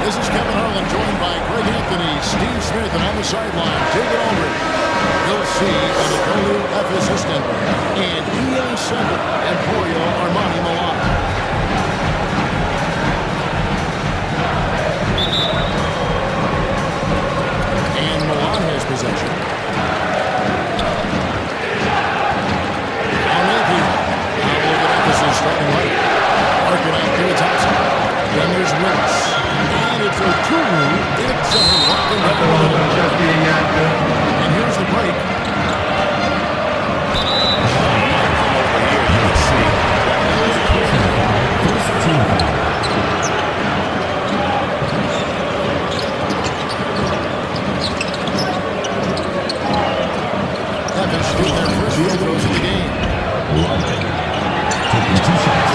This is Kevin Harlan, joined by Greg Anthony, Steve Smith, and on the sideline, David Aldridge. You'll see Anadolu Efes Istanbul and EA7 Armani Milan. And Milan has possession. Now look at Efes starting right. Working out to the top side. Then there's Willis. And it's a two-rule. It's a rocking up. And here's the break. Over here, you can see first team. Efes shooting their first free throws of the game. Taking 2 shots.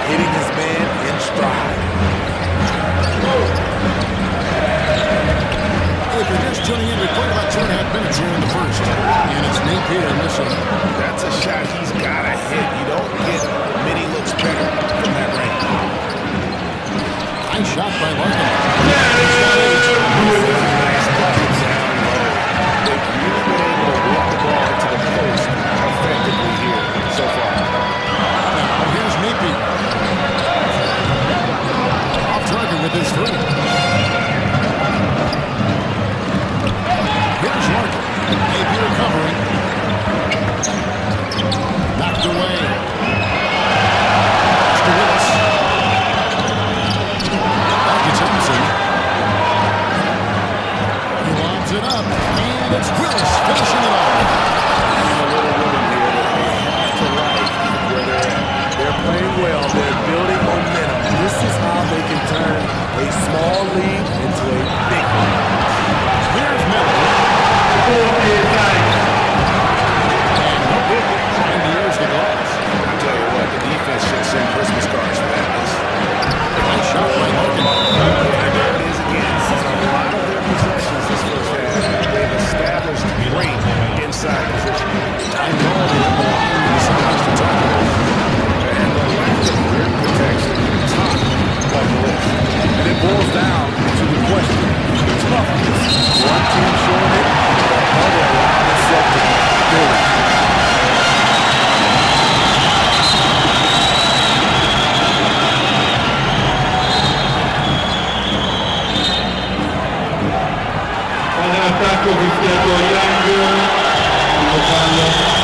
Hitting his man in stride. If you're just tuning in, we played about 2.5 minutes here in the first. And it's Napier missing. That's a shot he's got to hit. You don't get many looks better from that range. Nice shot by Larkin. Nice bucket down low. They've really been able to walk the ball into the post effectively here so far. Now here's Napier. Off target with his three. Here's Larkin. Napier covering. Knocked away. To Willis. Back to Thompson. He lobs it up. And it's Willis finishing it off. And a little rhythm here that they have to like where they're at. They're playing well. They're building momentum. This is how they can turn a small lead into a big one. Here's Miller. And here's the glass. I tell you what, the defense should send Christmas cards for that. Nice shot by Larkin. And there it is again. A lot of their possessions this first half, they've established great inside position. I know they decides to tackle. And the lack of rim protection top of the list. And it boils down to the question, toughness. One team showing it, the other line is set to do it. Attacco fischiato Young, fallo.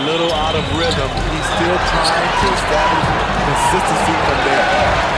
a little out of rhythm. He's still trying to establish consistency from there.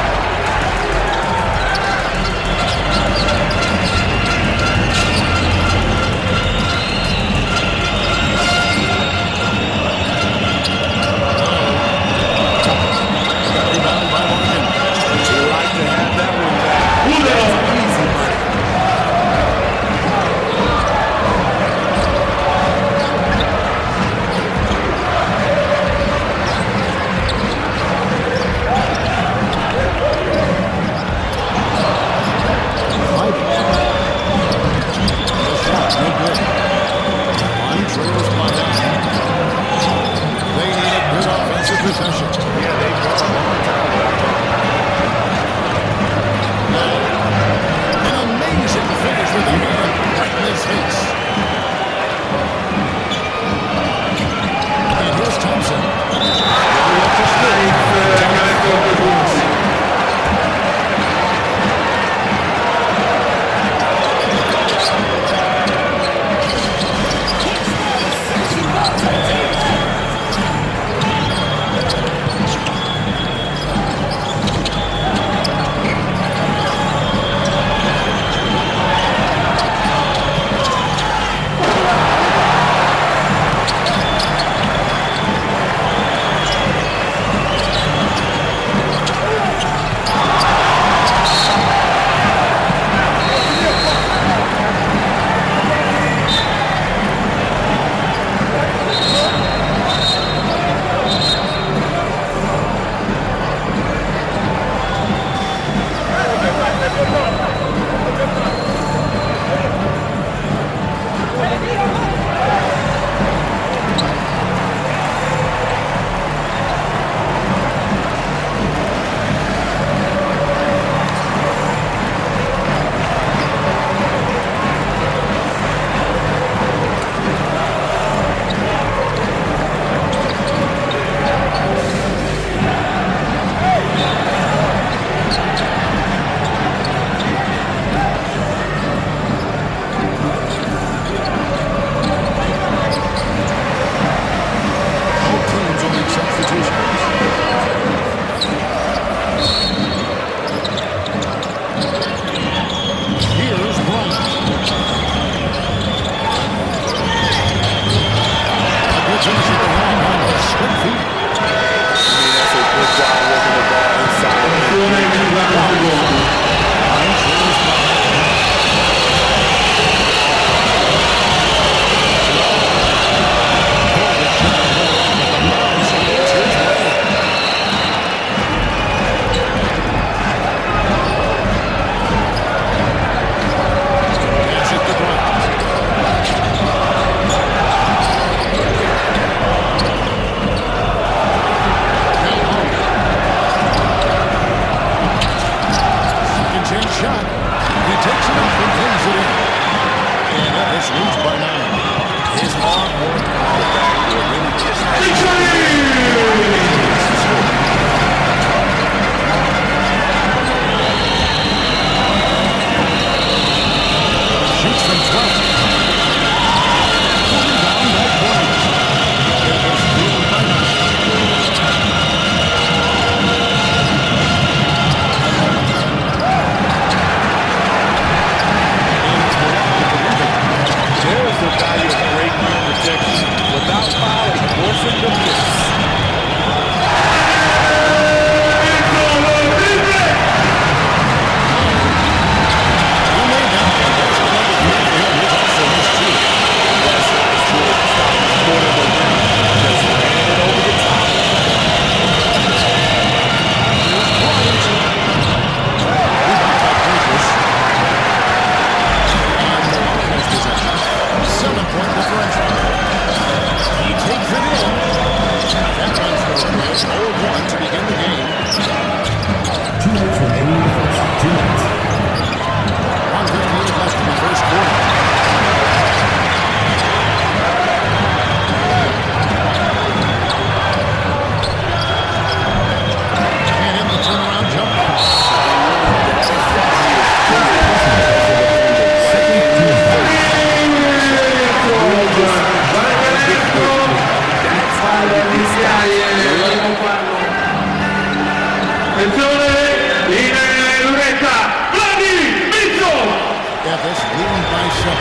7.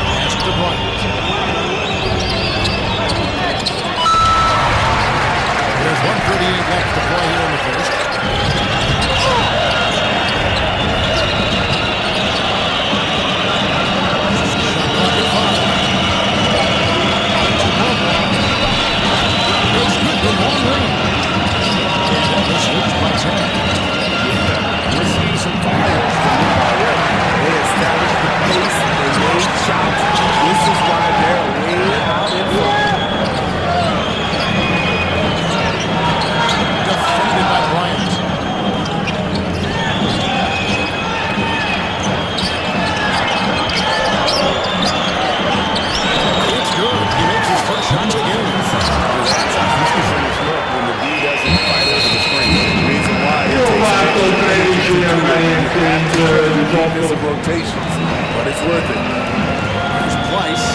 Pass to Bryant. There's 1:38 left to play here in the first. Offensive rotations, but it's worth it. There's Price.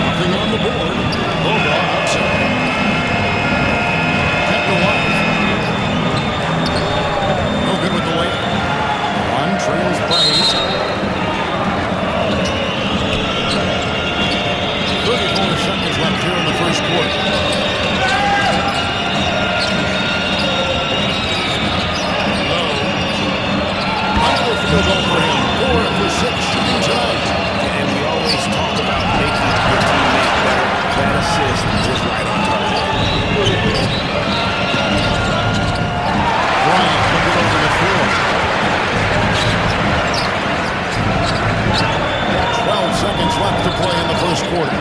Nothing on the board. Bulldog outside. Kept the one. No good with the weight. One trails by 8. 34 seconds left here in the first quarter. Field goal for him. 4 for 6 shooting tonight. And we always talk about making your teammate better. That assist was right on target. Bryant looking over the floor. 12 seconds left to play in the first quarter.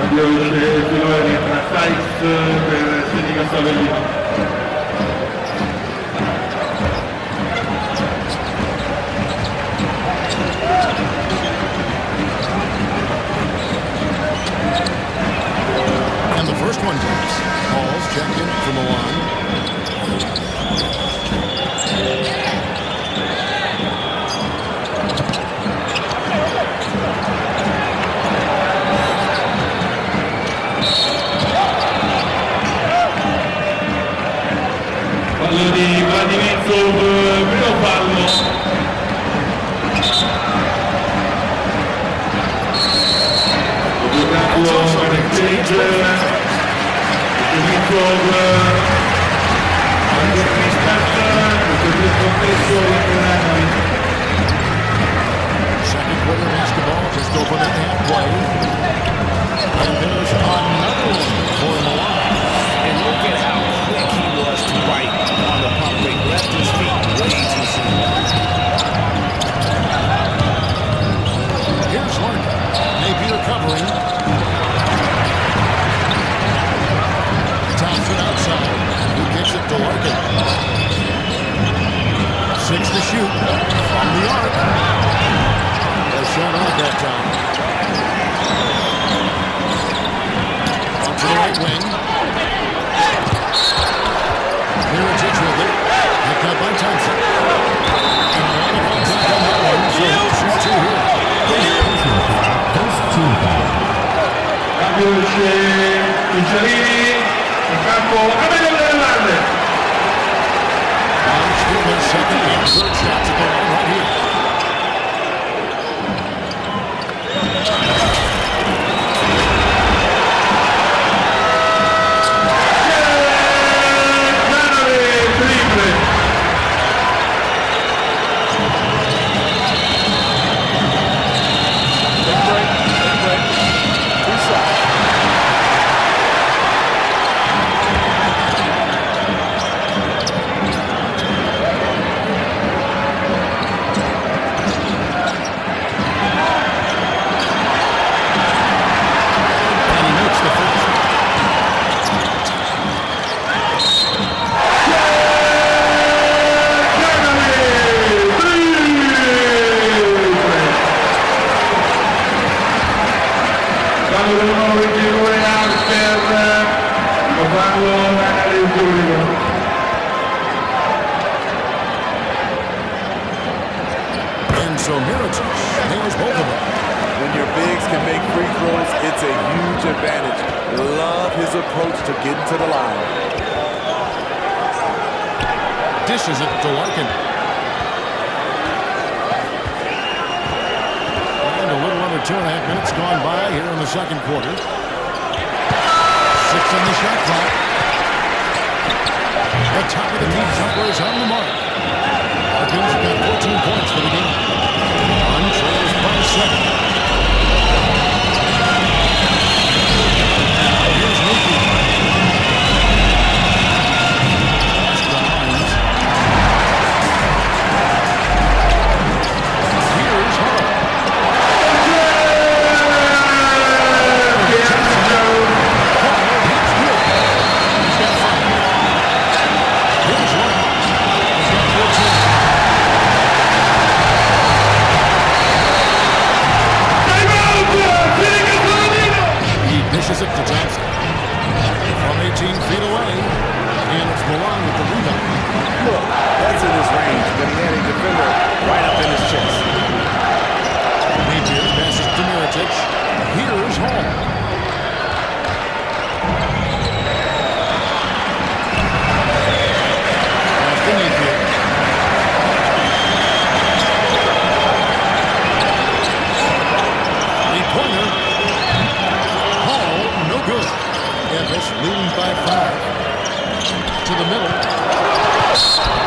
Cambio il tiro entra Saiz per Seneca Savellino. Second quarter basketball just over the halfway. And there's another one for Milan. And look at how quick he was to right on the pump fake. Left his feet way too soon. Here's Larkin. Maybe recovering. Thompson outside. Who gets it to Larkin? 6 to shoot from the arc. A shot off that time. Onto the right wing. Mirotic with it. Picked up by Thompson. And a lot of contact on that one. So he'll shoot two here. Cambio esce Pizzarini in campo Anadolu Efes. Second and third shots at the line right here. And so Mirotic nails both of them. When your bigs can make free throws, it's a huge advantage. Love his approach to getting to the line. Dishes it to Larkin. And a little under 2.5 minutes gone by here in the second quarter. 6 on the shot clock. The top of the key jumpers on the mark. Larkin's got 14 points for the game. On trails by 7. Here's Leaky. Here's Hall. Here's White. He's got 14. Dishes it to Thompson. From 18 feet away. And it's Milan with the rebound. Look, that's in his range, but he had a defender right up in his chest. Napier passes to Mirotic. Here's Hall. Pass to Napier. Three-pointer. Good. Efes leading by 5. To the middle.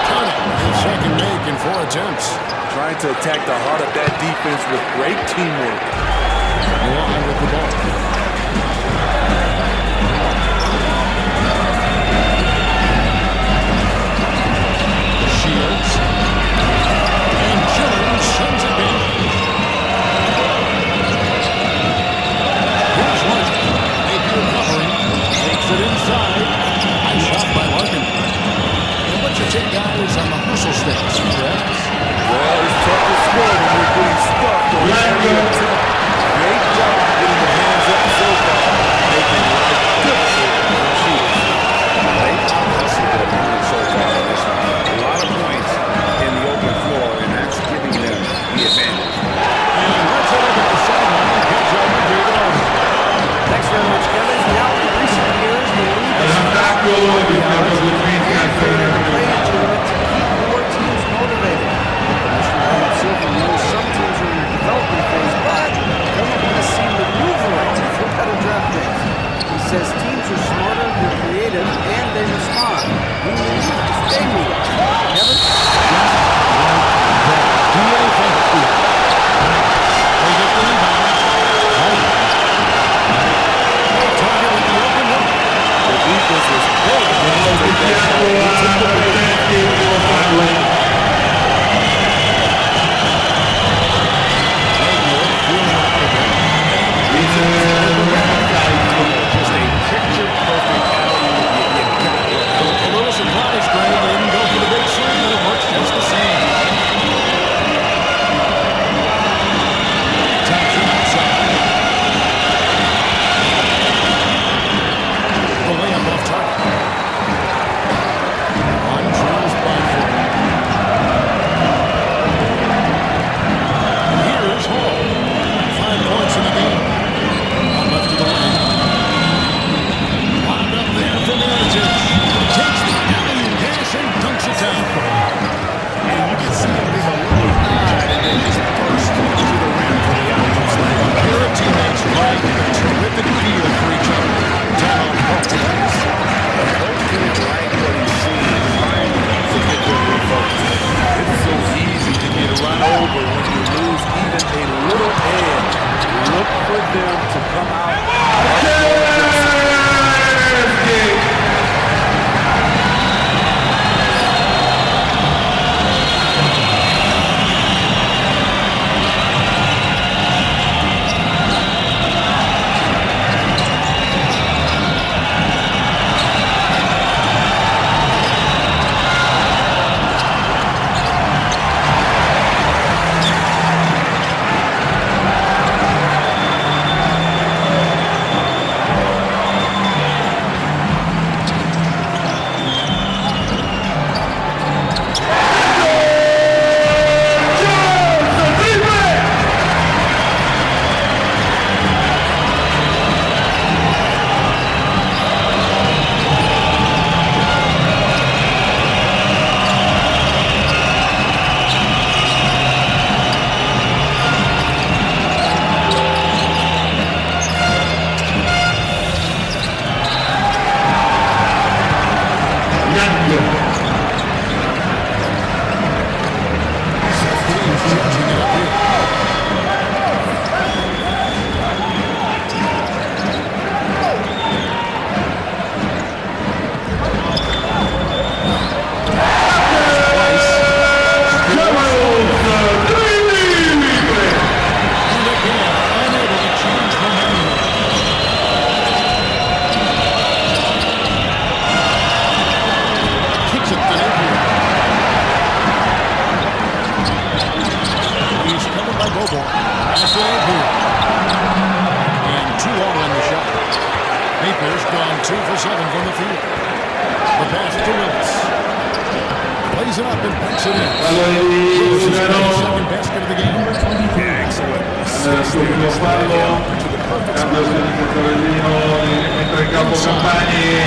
Connor, his second make in 4 attempts. Trying to attack the heart of that defense with great teamwork. Milan with the ball. Shields. And Jones sends it in. Here's Larkin. Recovering, takes it inside. Nice shot by Larkin. And what's your take, guys, on the hustle sticks for Efes? Well, it's tough to score when you're getting stuffed on every attempt. Great job getting the hands up Bobo. Pass to Napier. And 2 all on the shot. Napier's gone 2 for 7 from the field. The pass to Willis. Plays it up and banks it in. Willis is the second basket of the game. Excellent. Subito fallo, cambio di Torellino, entra in campo Campagni,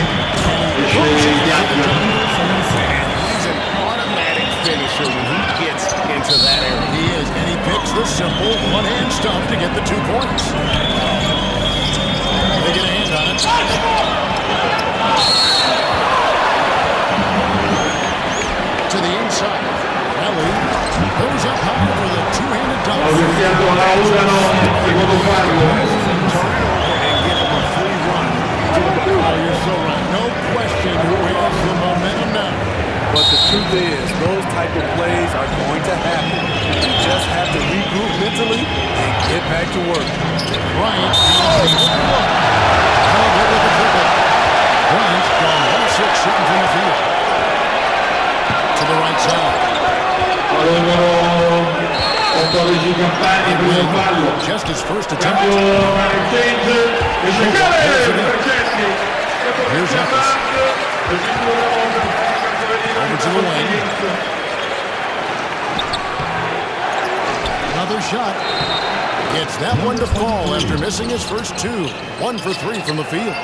esce Bianchi. He's an automatic finisher when he gets into that area. He is, and he picks the simple one-hand stuff to get the 2 points. They get a hand on it. To the inside. Ellie goes up high for the two-handed dunk. Iniziato la usano, secondo fallo. And give him a free run. Oh, you're so right. No question who has the momentum now. But the truth is, those type of plays are going to happen. You just have to regroup mentally and get back to work. Bryant held it with the triple. Bryant's gone 1-6 shooting from the field. To the right side. Numero 14 Campagni, primo fallo. Just his first attempt. Cambio exchange, e giocare Franceschi. Here's Efes. Over to the wing. Another shot. Gets that one to fall after missing his first 2. 1 for 3 from the field.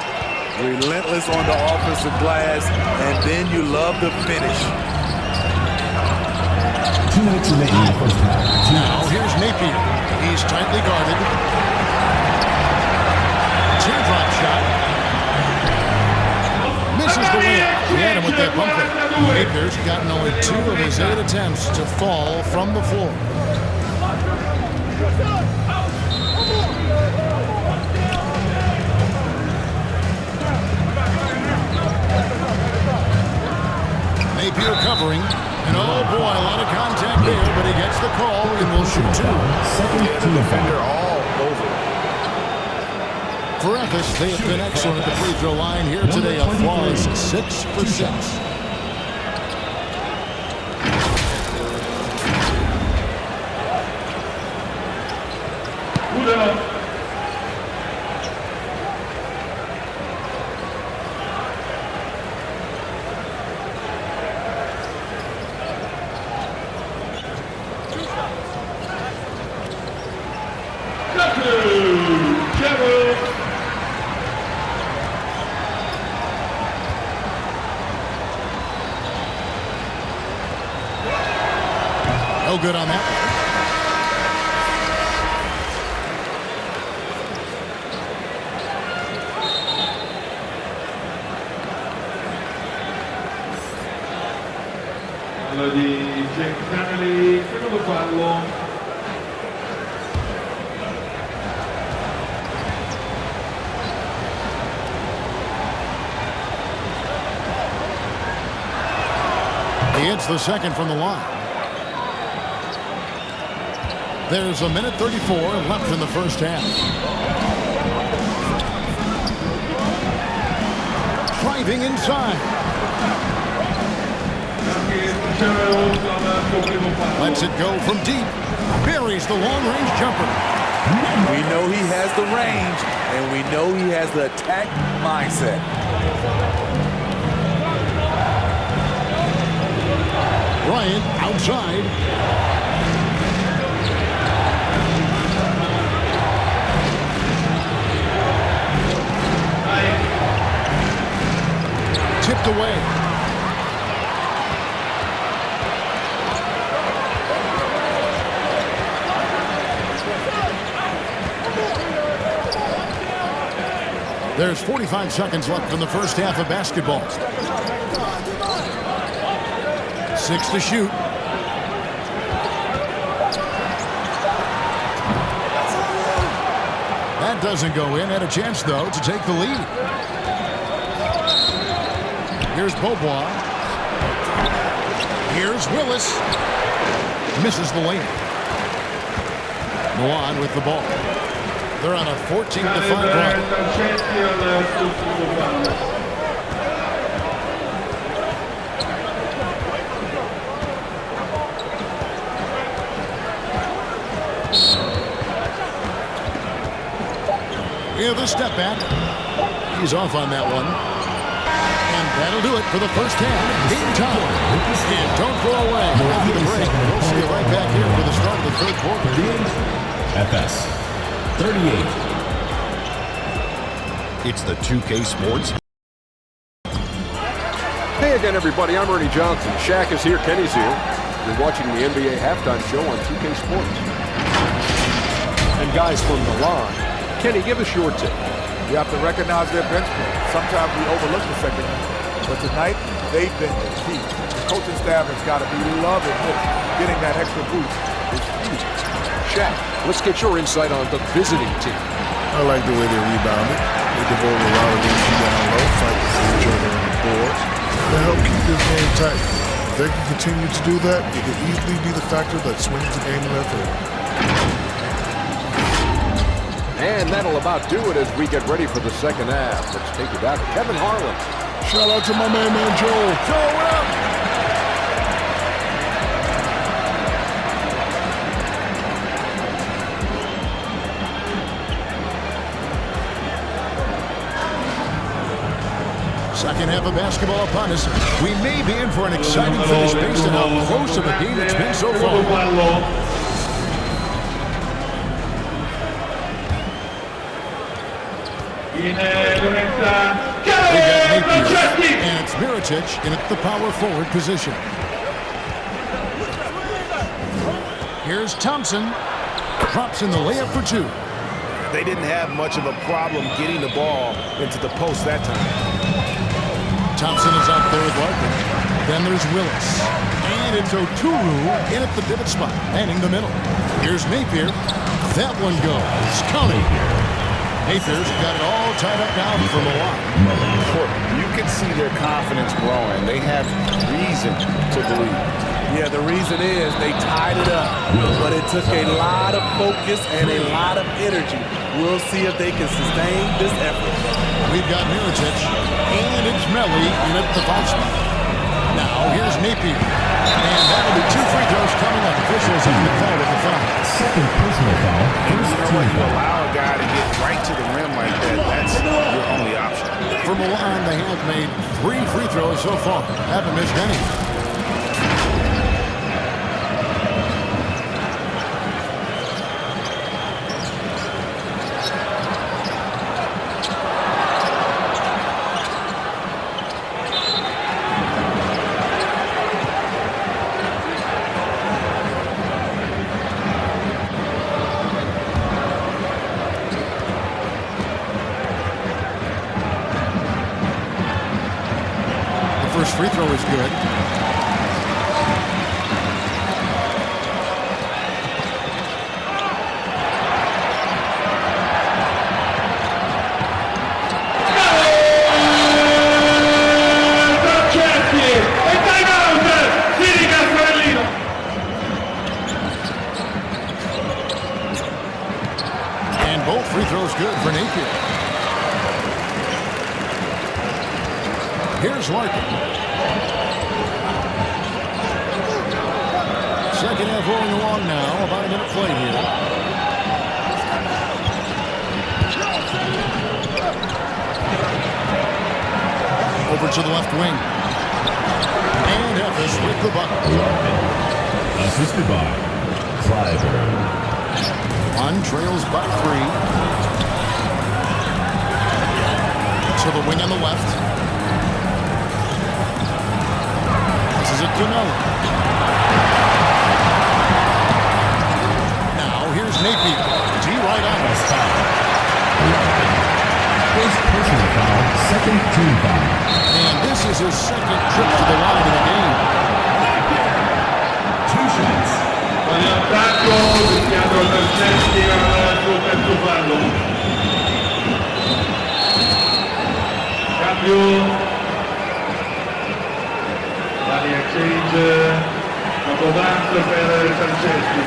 Relentless on the offensive glass, and then you love the finish. 2 minutes remaining in the first half. Now here's Napier. He's tightly guarded. Teardrop shot. Misses the layup. He had him with that bumper. Napier's gotten only 2 of his 8 attempts to fall from the floor. Napier covering. And oh boy, a lot of contact there, but he gets the call and will shoot 2. Defender all over. For Efes, they have been excellent at the free throw line here today. A flawless 6 for 6. No good on that. Fallo di Canali, secondo fallo. He hits the second from the line. There's 1:34 left in the first half. Driving inside. Lets it go from deep. Buries the long-range jumper. We know he has the range, and we know he has the attack mindset. Bryant outside. Tipped away. There's 45 seconds left in the first half of basketball. 6 to shoot. That doesn't go in. Had a chance, though, to take the lead. Here's Beaubois. Here's Willis. Misses the layup. Milan with the ball. They're on a 14-5 run. Yeah, the step back. He's off on that one. And that'll do it for the first half. Game time. And don't go away after the break. We'll see you right back here for the start of the third quarter. FS 38. It's the 2K Sports. Hey again, everybody. I'm Ernie Johnson. Shaq is here. Kenny's here. You're watching the NBA halftime show on 2K Sports. And guys from Milan, Kenny, give us your tip. You have to recognize their bench play. Sometimes we overlook the second half, but tonight they've been the key. The coaching staff has got to be loving this. Getting that extra boost is huge. Shaq, let's get your insight on the visiting team. I like the way they rebounded. They devoted a lot of energy down low, fighting for each other on the boards. They help keep this game tight. If they can continue to do that, it could easily be the factor that swings the game in their favor. And that'll about do it as we get ready for the second half. Let's take you back to Kevin Harlan. Shout out to my man Joel. Joel, what up? Second half of basketball upon us. We may be in for an exciting finish based on how close of a game it's been so far. And it's Mirotic in the power forward position. Here's Thompson. Drops in the layup for two. They didn't have much of a problem getting the ball into the post that time. Thompson is out there with Larkin. Then there's Willis. And it's Oturu in at the pivot spot, manning the middle. Here's Napier. That one goes. Counting. Napier's got it all tied up now for Milan. You can see their confidence growing. They have reason to believe. Yeah, the reason is they tied it up, but it took a lot of focus and a lot of energy. We'll see if they can sustain this effort. We've got Mirotic, and it's Melli in at the foul spot. Now, here's Napier. And that'll be two free throws coming up. Officials on the call with the foul. Second personal foul. First When you team foul. allow a guy to get right to the rim like that, that's your only option. For Milan, they have made 3 free throws so far. Haven't missed any. First free throw is good. And both free throws good for Napier. Here's Larkin. Second half rolling along now. About a minute play here. Over to the left wing. And Efes with the bucket. Assisted by Clyburn. One trails by 3. To the wing on the left. This is it to Miller. Now here's Napier. G right on us. First personal foul. Second team foul. And this is his second trip to the line in the game. 2 shots. All'attacco, rischiando Bercetti al suo terzo fallo. Cambio. Vari exchange. Capodanzo per Bercetti.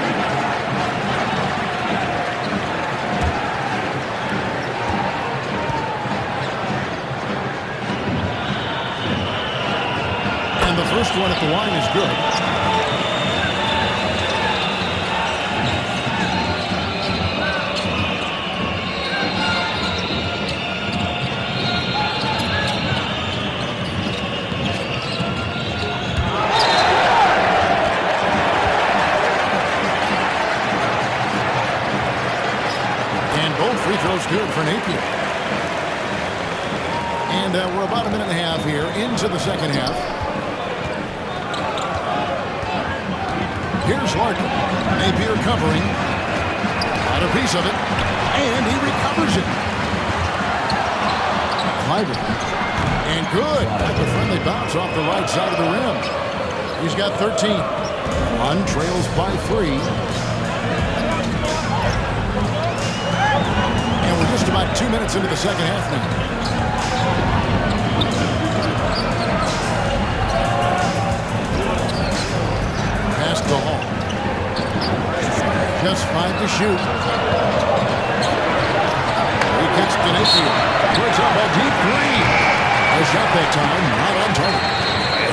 And the first one at the line is good. is good for Napier. And we're about a minute and a half here into the second half. Here's Larkin. Napier covering. Got a piece of it. And he recovers it. Clyburn. And good. Got the friendly bounce off the right side of the rim. He's got 13. One trails by 3. And we're just about 2 minutes into the second half now. Pass to Hall. Just 5 to shoot. He kicks to Napier. Puts up a deep 3. A shot that time, not on target.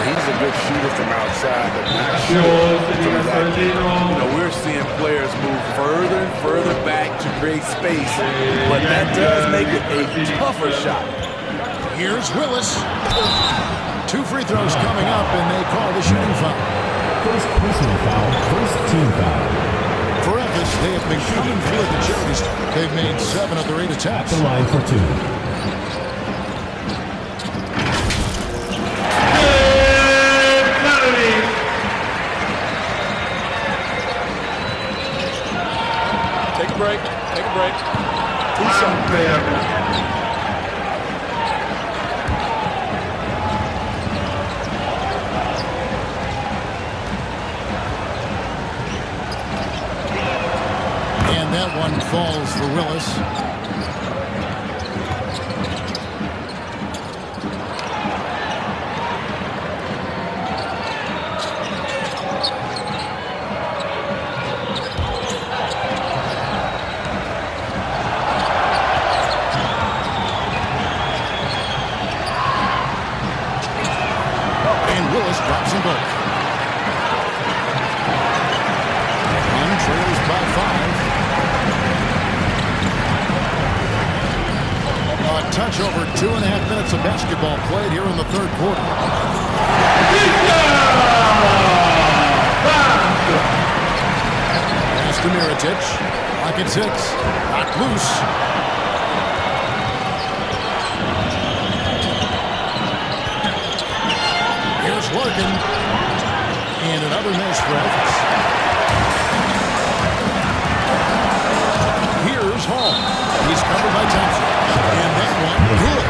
He's a good shooter from outside, but not sure. We're seeing players move further and further back to create space, but that does make it a tougher shot. Here's Willis. 2 free throws coming up, and they call the shooting foul. First personal foul, first team foul. For Efes, they have been coming through at the charges. They've made 7 of their 8 attempts. The line for 2. Take a break. Take a break. And that one falls for Willis. Drops them both. One trails by 5. A touch over 2.5 minutes of basketball played here in the third quarter. Pass to Mirotic. Lock at 6. Knocked loose. Larkin, and another miss for Efes. Here's Hall. He's covered by Thompson. And that one, good.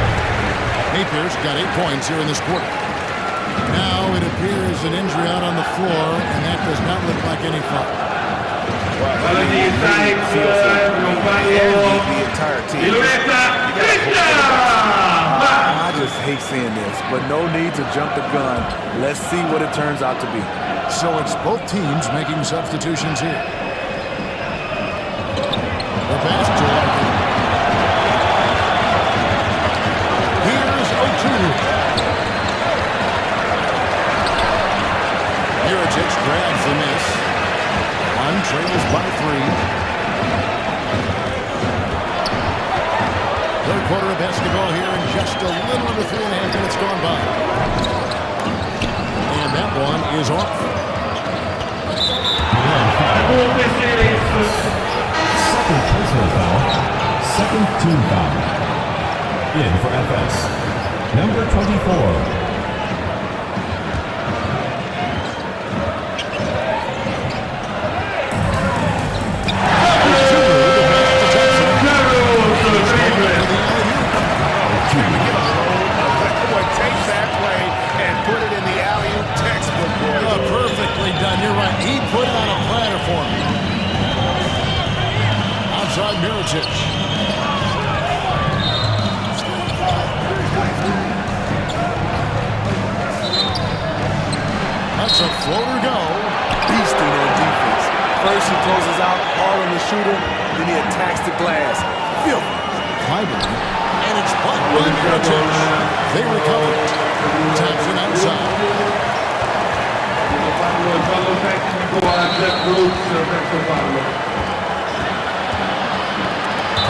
Napier's got 8 points here in this quarter. Now it appears an injury out on the floor, and that does not look like any foul. The entire team. I just hate seeing this, but no need to jump the gun. Let's see what it turns out to be. So it's both teams making substitutions here. The pass to Larkin. Here's O'Toole. Mirotic grabs the miss. One trails by 3. Third quarter of basketball here in just a little under 3.5 minutes gone by. And that one is off. Second personal foul, second team foul. In for Efes, number 24. Perfectly done. You're right. He put it on a platter for him. Outside Mirotic. That's a floater go. Beasting on defense. First he closes out hard on the shooter, then he attacks the glass. Filthy. Clyburn. And it's blocked by Mirotic. They recover. Thompson outside.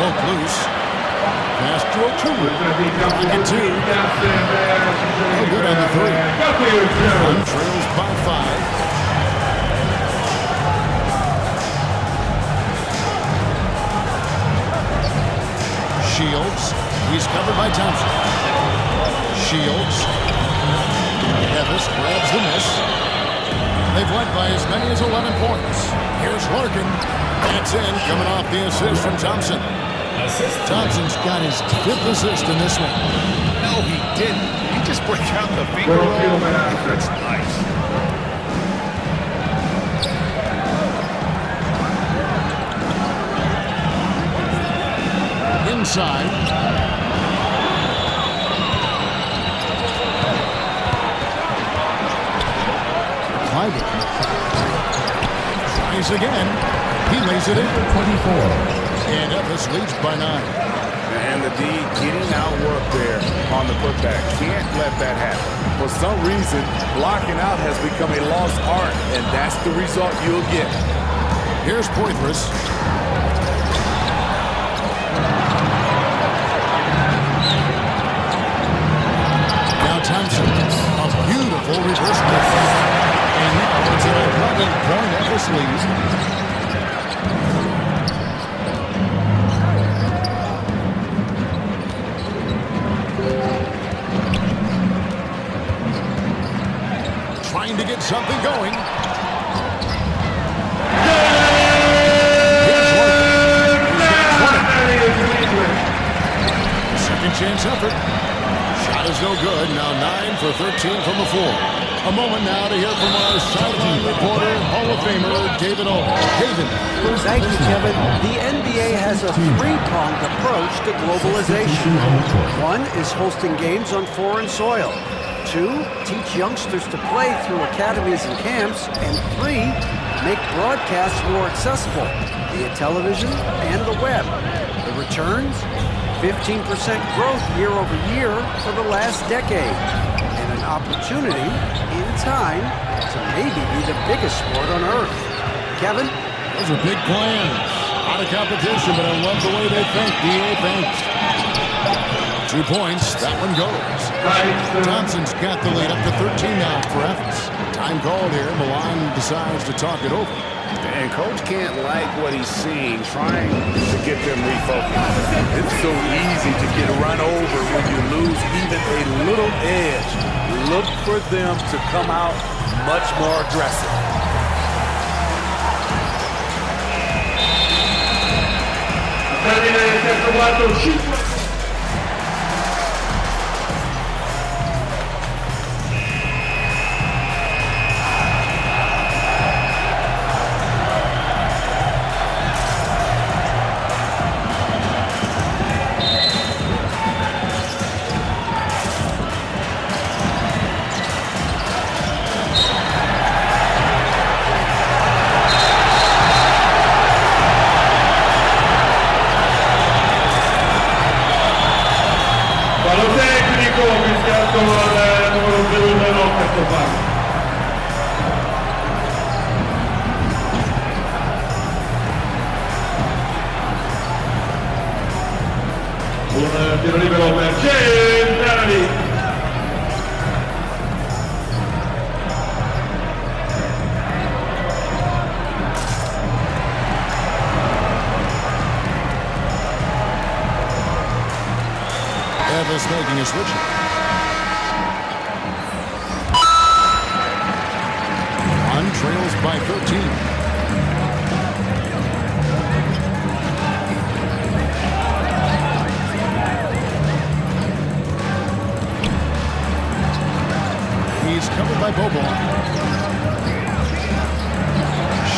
Poke loose. Pass to O'Toole. Pocket 2. No good on the 3. One trails by 5. He's covered by Thompson. Shields. Efes grabs the miss. They've led by as many as 11 points. Here's Larkin. That's in, coming off the assist from Thompson. Thompson's got his 5th assist in this one. No, he didn't. He just break out the finger roll. That's nice. Inside. Clyde tries again. He lays it in. 24. And Efes leads by 9. And the D getting outworked there on the putback. Can't let that happen. For some reason, blocking out has become a lost art, and that's the result you'll get. Here's Poitras. Now Thompson. A beautiful reverse pass. And now it's an 11-point Efes lead. To get something going. Here's second chance effort. Shot is no good. Now 9 for 13 from the floor. A moment now to hear from our sideline reporter, Hall of Famer David O. David. Thank you, Kevin. The NBA has a three-pronged approach to globalization. One is hosting games on foreign soil. 2, teach youngsters to play through academies and camps. And 3, make broadcasts more accessible via television and the web. The returns? 15% growth year over year for the last decade. And an opportunity, in time, to maybe be the biggest sport on earth. Kevin? Those are big plans. Out of competition, but I love the way they think. DA thinks. 2 points. That one goes. Thompson's got the lead up to 13 now for Efes. Time called here. Milan decides to talk it over. And Coach can't like what he's seeing, trying to get them refocused. It's so easy to get run over when you lose even a little edge. Look for them to come out much more aggressive. Tiro libero per Centrali. Efes making a switch. On trails by 13. He's covered by Bobo.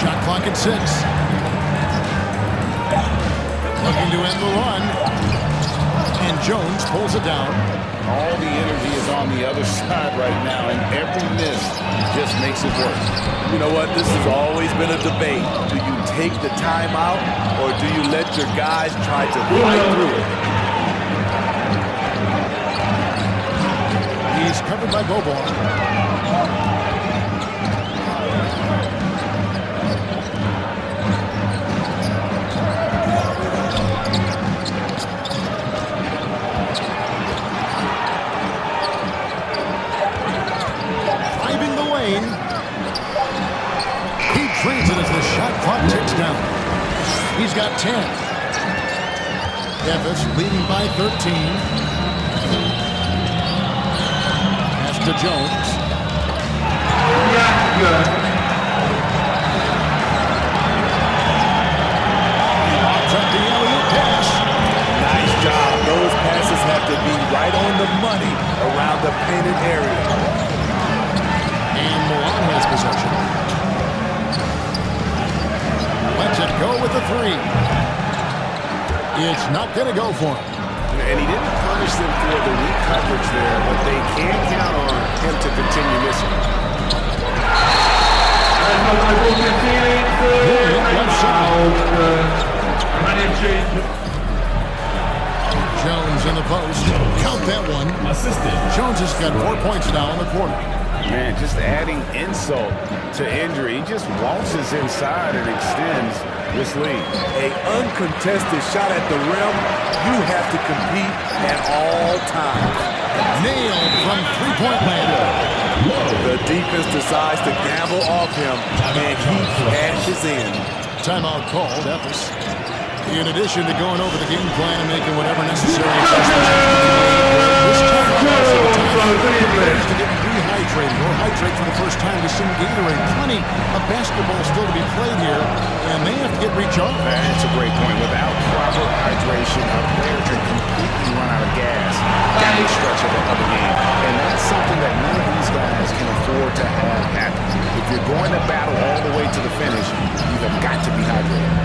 Shot clock at 6. Looking to end the run. And Jones pulls it down. All the energy is on the other side right now, and every miss just makes it worse. You know what? This has always been a debate. Do you take the timeout, or do you let your guys try to fight through it? He's covered by Bobo. Driving the lane. He trades it as the shot clock ticks down. He's got 10. Efes leading by 13. Pass to Jones. Locks up the alley-oop pass. Nice job. Those passes have to be right on the money around the painted area. And Milan has possession. Lets it go with the three. It's not going to go for him. And he didn't punish them for the weak coverage there, but they can count on him to continue missing. Left side. Jones in the post. Count that one. Assisted. Jones has got 4 points now in the quarter. Man, just adding insult to injury. He just waltzes inside and extends this lead. A uncontested shot at the rim, you have to compete at all times. Nailed from three-point land. The defense decides to gamble off him, and he cashes in. Timeout called, Efes. In addition to going over the game plan and making whatever necessary adjustments, this time players to get rehydrated or hydrate for the first time to some Gatorade. Plenty of basketball still to be played here, and they have to get recharged. That's a great point. Without proper hydration, a player can completely run out of gas down the stretch of the game. And that's something that none of these guys can afford to have happen. If you're going to battle all the way to the finish, you have got to be hydrated.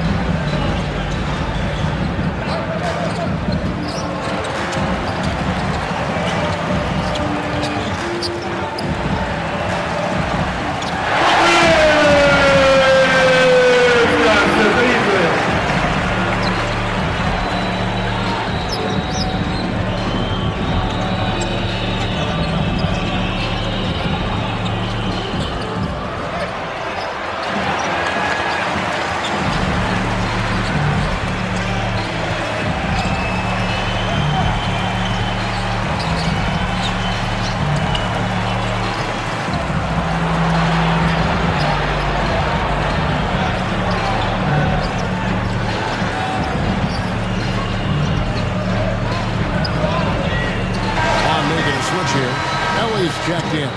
Checked in.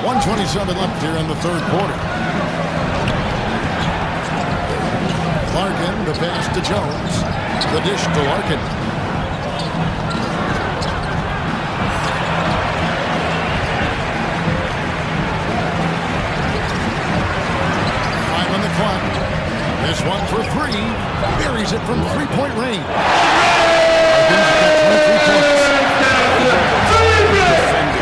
1:27 left here in the third quarter. Larkin, the pass to Jones. The dish to Larkin. Five on the clock. This one for three. Buries it from three-point range.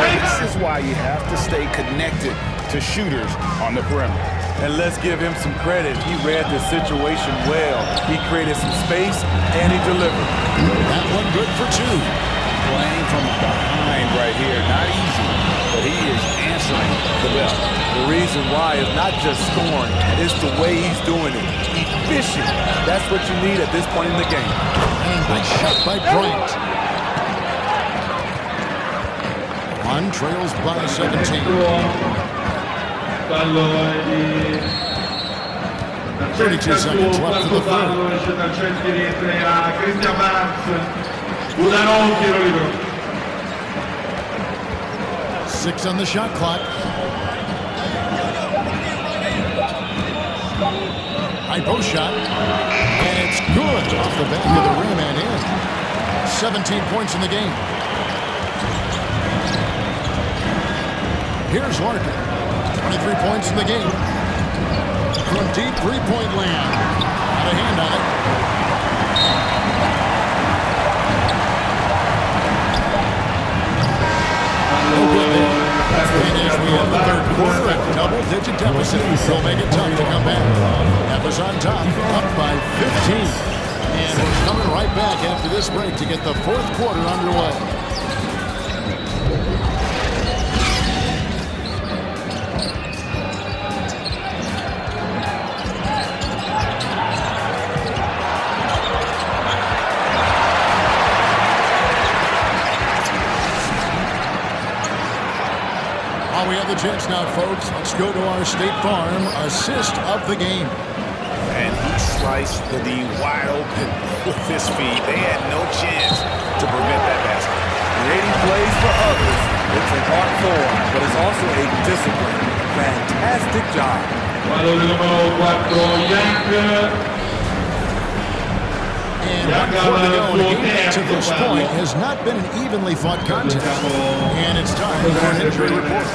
This is why you have to stay connected to shooters on the perimeter. And let's give him some credit. He read the situation well. He created some space, and he delivered. That one good for two. Playing from behind right here. Not easy, but he is answering the bell. The reason why is not just scoring. It's the way he's doing it. Efficient. That's what you need at this point in the game. And nice shot by Bryant. One trails by 17. 32 seconds left in the third. 6 on the shot clock. High post shot. And it's good off the back of the rim and in. 17 points in the game. Here's Larkin. 23 points in the game. From deep three-point land. Got a hand on it. No good there. And as we have the third quarter at double-digit deficit, will make it tough to come back. Efes on top, up by 15. And we're coming right back after this break to get the fourth quarter underway. We have the chance now, folks. Let's go to our State Farm assist of the game. And he slice the D wide open with this feed. They had no chance to prevent that basket. Creating plays for others, it's an art form, but it's also a discipline. Fantastic job. Valore numero 4, Young. And 1 quarter to go in a game to this point has not been an evenly fought contest. And it's time for an injury report.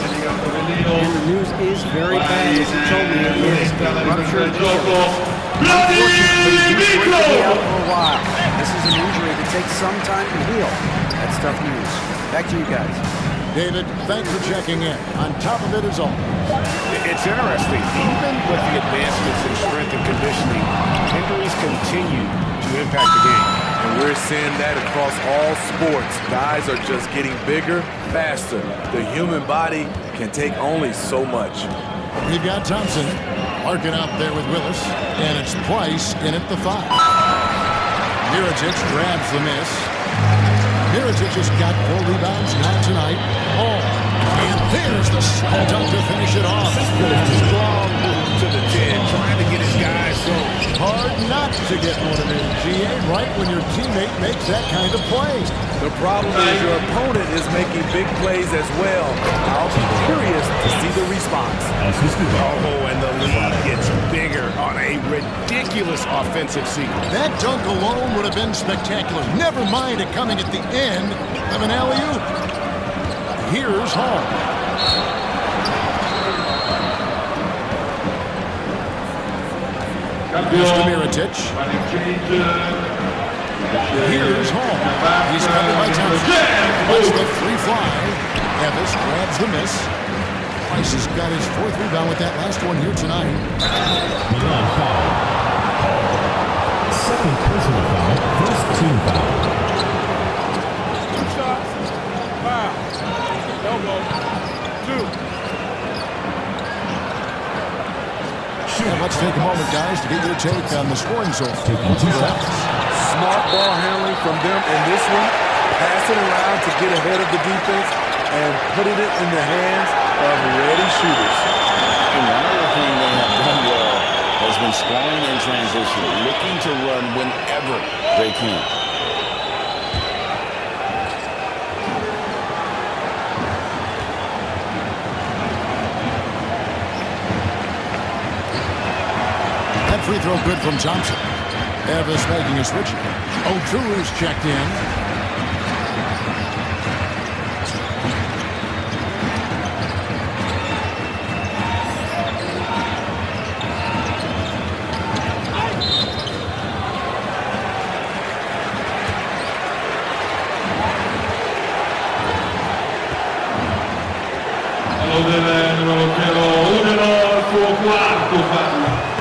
And the news is very bad, as you told me. He is ruptured Achilles. Unfortunately, he's going to be out for a while. This is an injury that takes some time to heal. That's tough news. Back to you guys. David, thanks for checking in. On top of it is all. It's interesting. Even with the advancements in strength and conditioning, injuries continue to impact the game. And we're seeing that across all sports. Guys are just getting bigger, faster. The human body can take only so much. We've got Thompson arcing out there with Willis, and it's Price in at the 5. Mirotic grabs the miss. Mirotic just got 4 rebounds now tonight. Oh, and there's the slam dunk to finish it off. Strong move to the 10, trying to get his guys going. Hard not to get motivated, GA, right when your teammate makes that kind of play. The problem is your opponent is making big plays as well. I'll be curious to see the response. Oh, and the lead gets bigger on a ridiculous offensive sequence. That dunk alone would have been spectacular. Never mind it coming at the end of an alley-oop. Here's Hall. Mr. Mirotic. Here's Hall. He's covered by Thompson. Watch the free fly. Efes grabs the miss. Price has got his 4th rebound with that last one here tonight. Milan foul. Second personal foul. First team foul. 2 shots. Foul. Elbow. 2. And let's take a moment, guys, to get your take on the scoring so far. Smart ball handling from them in this one. Passing around to get ahead of the defense and putting it in the hands of ready shooters. And another thing they have done well has been scoring in transition, looking to run whenever they can. That free throw good from Thompson. Efes making a switch. O'Tru's checked in.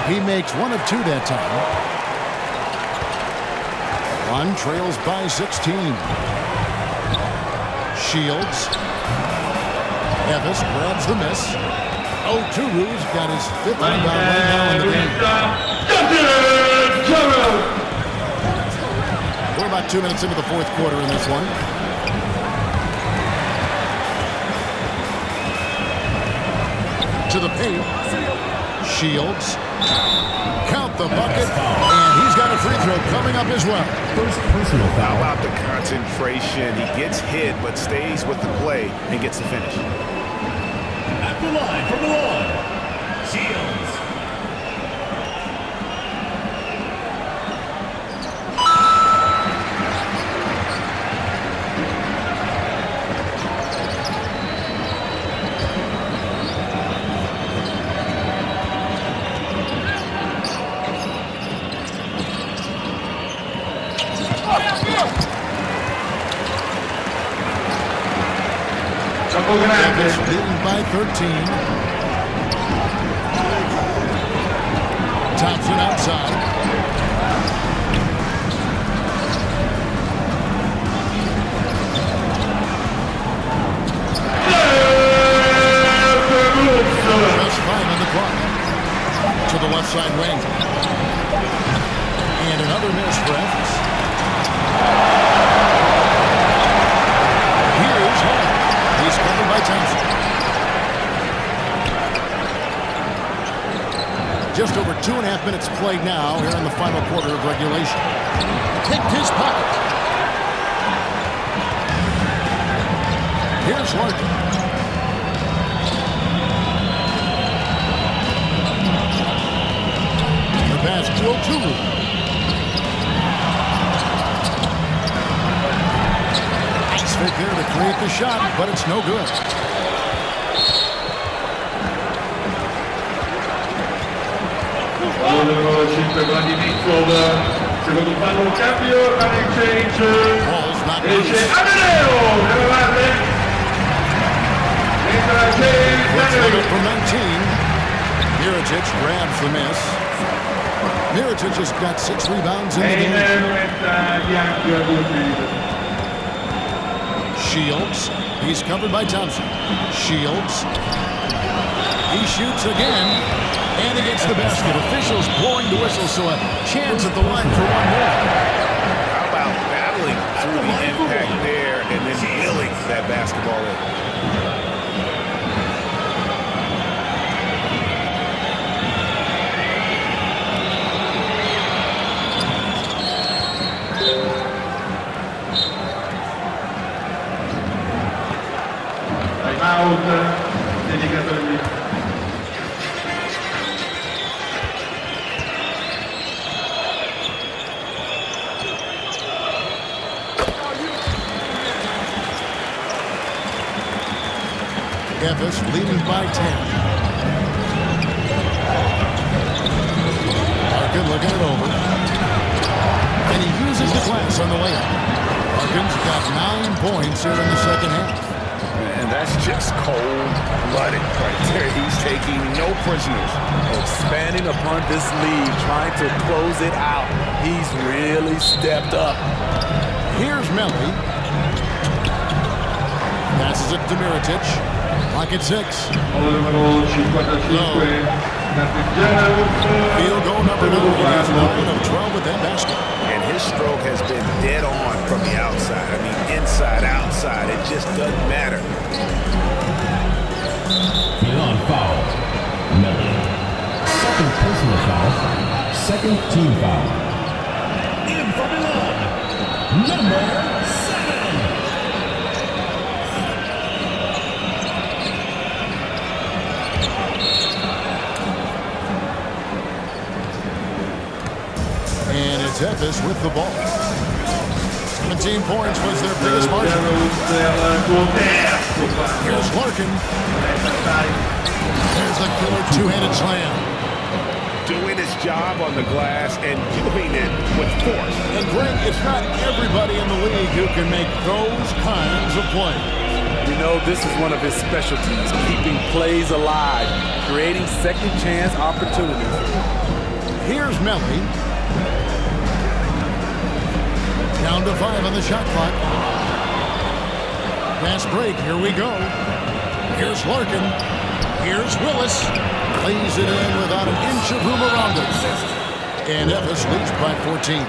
He makes 1 of 2 that time. One trails by 16. Shields. Efes grabs the miss. O'Tru's got his 5th rebound right now in the game. We're about 2 minutes into the 4th quarter in this one. To the paint. Shields. Count the bucket. And he's got a free throw coming up as well. First personal How foul. about the concentration? He gets hit but stays with the play and gets the finish. At the line from Milan, Shields. Efes beaten by 13. Thompson outside. Just 5 on the clock. To the left side wing. And another miss for Efes. Here's Hall. He's covered by Thompson. just over 2.5 minutes played now here in the final quarter of regulation. Kicked his pocket. Here's Larkin. The pass to Oturu. Nice fit there to create the shot, but it's no good. Numero 5 Vladimir, secondo fallo cambio, an exchange, esce Anadolu Efes, entra Efes from 19. Miričić grabs the miss. Miričić has got 6 rebounds in the game. Shields, he's covered by Thompson. Shields, he shoots again. And he gets the basket. Officials blowing the whistle, so a chance at the line for one more. How about battling through the impact there and then nailing that basketball in? Time out, dedicatori. Efes leading by 10. Larkin looking it over. And he uses the glass on the layup. Larkin's got 9 points here in the second half. And that's just cold-blooded right there. He's taking no prisoners. Expanding upon this lead, trying to close it out. He's really stepped up. Here's Melli. Passes it to Miričić. Clock at 6. Numero 55, Field goal number 9. He's 9 of 12 with that basket. And his stroke has been dead on from the outside. I mean, inside, outside, it just doesn't matter. Milan foul. Melli. Second personal foul. Second team foul. In for Milan. Number 7. And it's Efes with the ball. 17 points was their biggest margin. Here's Larkin. There's a killer two-handed slam. Doing his job on the glass and doing it with force. And Greg, it's not everybody in the league who can make those kinds of plays. You know, this is one of his specialties, keeping plays alive, creating second chance opportunities. Here's Melli. Down to 5 on the shot clock. Fast break, here we go. Here's Larkin. Here's Willis. Lays it in without an inch of room around it. And Efes leads by 14.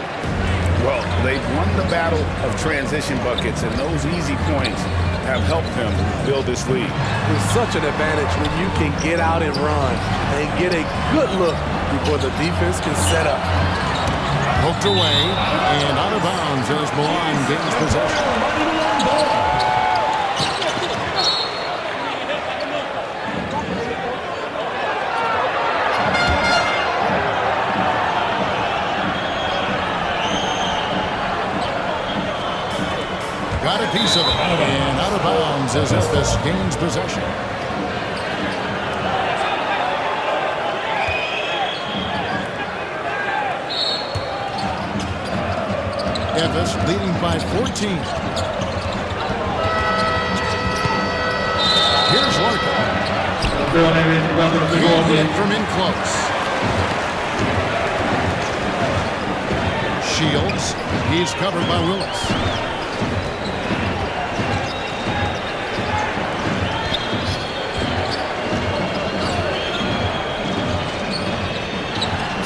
Well, they've won the battle of transition buckets, and those easy points have helped them build this lead. It's such an advantage when you can get out and run and get a good look before the defense can set up. Poked away and out of bounds as Milan gains possession. Got a piece of it and out of bounds as Efes gains possession. Efes leading by 14. Here's Larkin. Can't from in close. Shields. He's covered by Willis.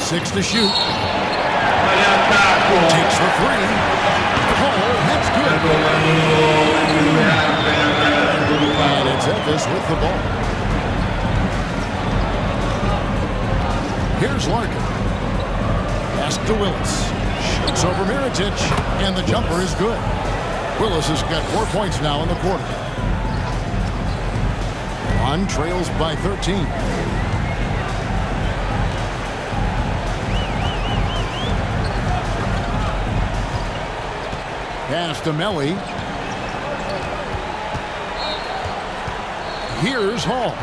Six to shoot. Takes for 3. Oh, that's good. And it's Efes with the ball. Here's Larkin. Pass to Willis. Shoots over Mirotic, and the jumper is good. Willis has got 4 points now in the quarter. On trails by 13. Pass to Melli. Here's Hall.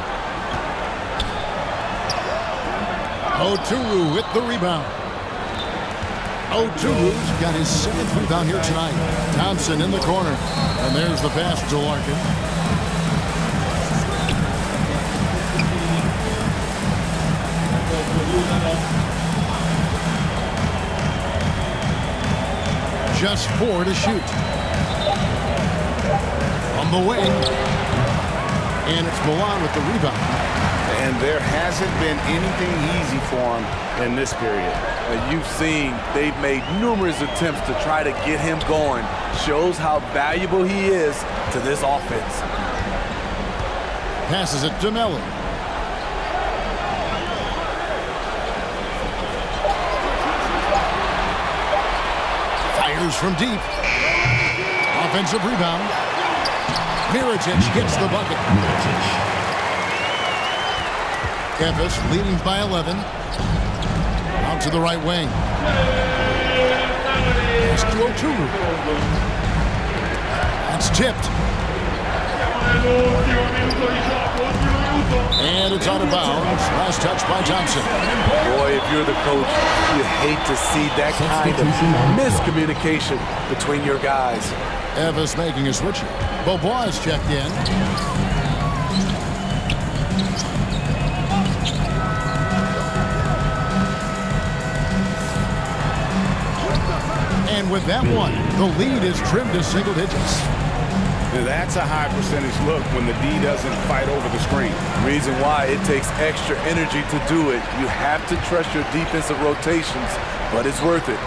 Oturu with the rebound. Oturu's got his 7th rebound here tonight. Thompson in the corner. And there's the pass to Larkin. Just 4 to shoot. On the wing. And it's Milan with the rebound. And there hasn't been anything easy for him in this period. And you've seen they've made numerous attempts to try to get him going. Shows how valuable he is to this offense. Passes it to Melli. Fires from deep. Offensive rebound. Mirotic gets the bucket. Efes leading by 11. Out to the right wing. It's to Oturu. That's tipped. And it's out of bounds. Last touch by Thompson. Boy, if you're the coach, you hate to see that kind of miscommunication between your guys. Efes making a switch. Beaubois is checked in. And with that one, the lead is trimmed to single digits. Now that's a high percentage look when the D doesn't fight over the screen. Reason why it takes extra energy to do it. You have to trust your defensive rotations, but it's worth it.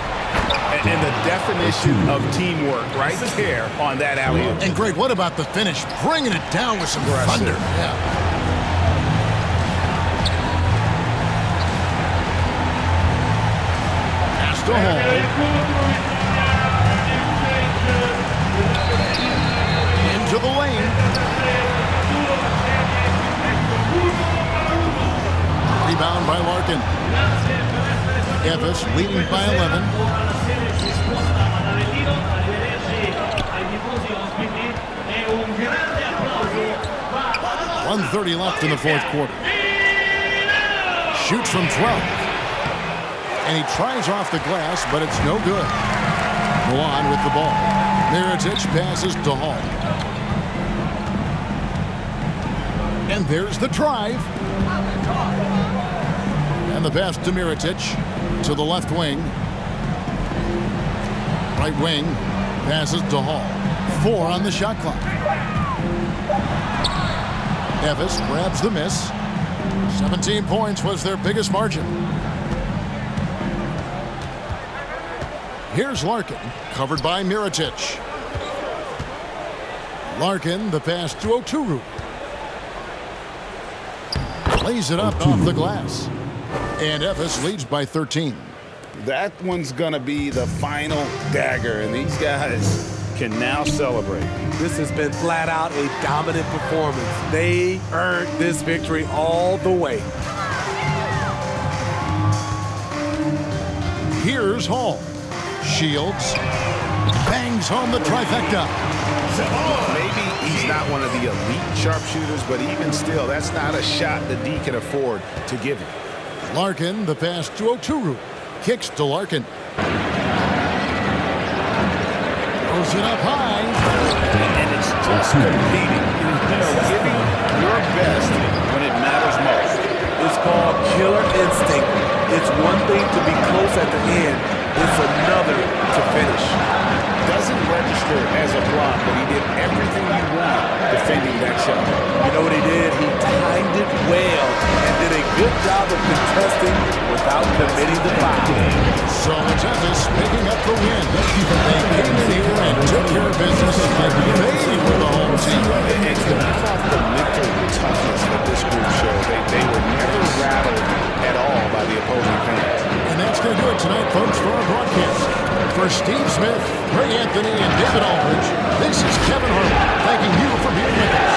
And the definition of teamwork right there on that alley-oop. And Greg, what about the finish? Bringing it down with some thunder. Yeah. Pass to Hall. Into the lane. Rebound by Larkin. Efes leading by 11. 1:30 left in the fourth quarter. Shoots from 12. And he tries off the glass, but it's no good. Milan with the ball. Mirotic passes to Hall. And there's the drive. And the pass to Mirotic to the left wing. Right wing passes to Hall. 4 on the shot clock. Efes grabs the miss. 17 points was their biggest margin. Here's Larkin, covered by Mirotic. Larkin, the pass to Oturu. Lays it up off the glass. And Efes leads by 13. That one's going to be the final dagger, and these guys can now celebrate. This has been flat out a dominant performance. They earned this victory all the way. Here's Hall. Shields. Bangs home the trifecta. Maybe he's not one of the elite sharpshooters, but even still, that's not a shot the D can afford to give him. Larkin, the pass to Oturu. Kicks to Larkin. Throws it up high. And it's just competing. You know, giving your best when it matters most. It's called killer instinct. It's one thing to be close at the end. It's another to finish. Doesn't register as a block, but he did everything you want defending that shot. You know what he did? He timed it well and did a good job of contesting without committing the foul. So it's Efes picking up the win. They came in here and took care of business like they were the home team. And can you talk the mental toughness that this group showed? They were never rattled at all by the opposing For Steve Smith, Ray Anthony, and David Aldridge, this is Kevin Harlan thanking you for being with us.